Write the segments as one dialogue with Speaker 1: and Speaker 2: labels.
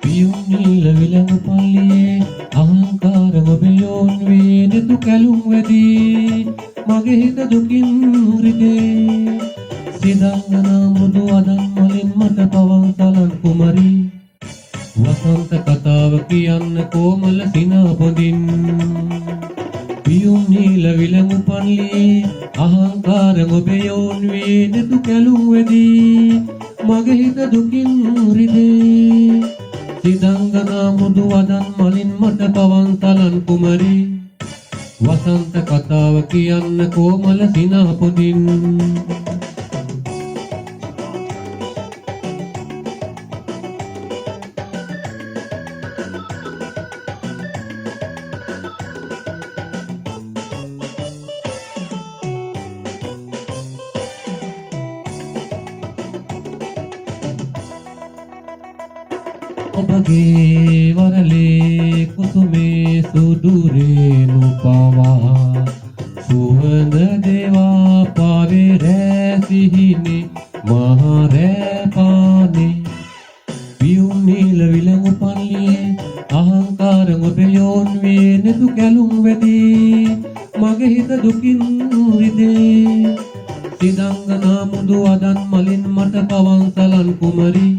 Speaker 1: පියුම් නීල විලඟු පල්ලියේ අහංකාර ඔබයෝන් වේ නෙතු කැලුම් වැදී මගේ හිත දුකින් රිදේ සිදංගනා මෘදු අදන් මලින් මට පවන් සලන් කුමරි වසන්ත කතාව කියන්න කොමල සිනා පොදින් පියුම් නීල විලඟු පල්ලියේ අහංකාර ඔබයෝන් වේ නෙතු කැලුම් වැදී මගේ හිත දුකින් රිදේ සිදංගනා මෘදු වදන් මලින් මට පවන් සලන් කුමරි වසන්ත කතාව කියන්න කොමල සිනා පොදින් ඔබගේ වරලේ කුසුමේ සුදුරේනු පවා සුවඳ දේවා පාවේ රෑ සිහිනේ මහා රෑ පානේ පියුම් නීල විලඟු පල්ලියේ අහංකාර ඔබයෝන් වේ නෙතු කැලුම් වැදී මගේ හිත දුකින් රිදේ සිදංගනා මුදු අදන් මලින් මට පවන් සලන් කුමරි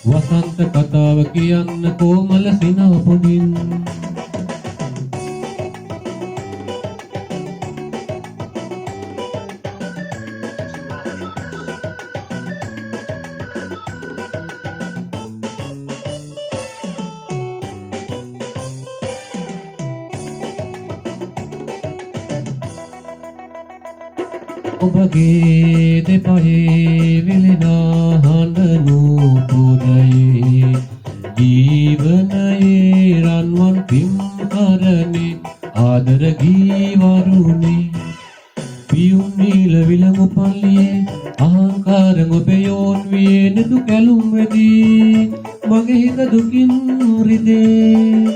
Speaker 1: වසන්ත කතාව කියන්න කොමල සිනා පොදින් ඔබගේ දෙපහේ විලෙනා හඬ නූපුරයේ ජීවනයේ රන්වන් පිම් කරනේ ආදර ගී වරුනේ පියුම් නීල විලඟු පල්ලියේ අහංකාර ඔබයෝන් වේ නෙතු කැලුම් වැදී මගේ හිත දුකින් රිදේ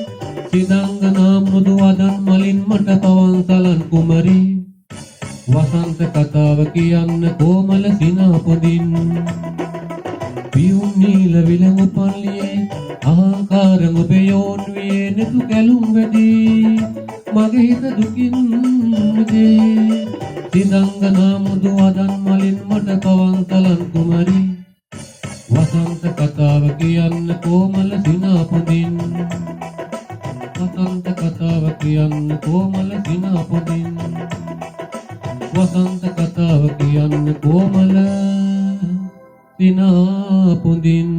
Speaker 1: සිදංගනා මෘදු වදන් මලින් මට පවන් සලන් කුමරි වසන්ත කතාව කියන්න කොමල සිනා පොදින් පියුම් නීල විලඟු පල්ලියේ අහංකාර ඔබයෝන් වේ නෙතු කැලුම් වැදී මගේ හිත දුකින් රිදේ සිදංගනා මෘදු වදන් මලින් මට පවන් සලන් කුමරි වසන්ත කතාව කියන්න කොමල සිනා පොදින් වසන්ත කතාව කියන්න කොමල සිනා පොදින් වසන්ත කතාව කියන්න කොමල සිනා පොදින්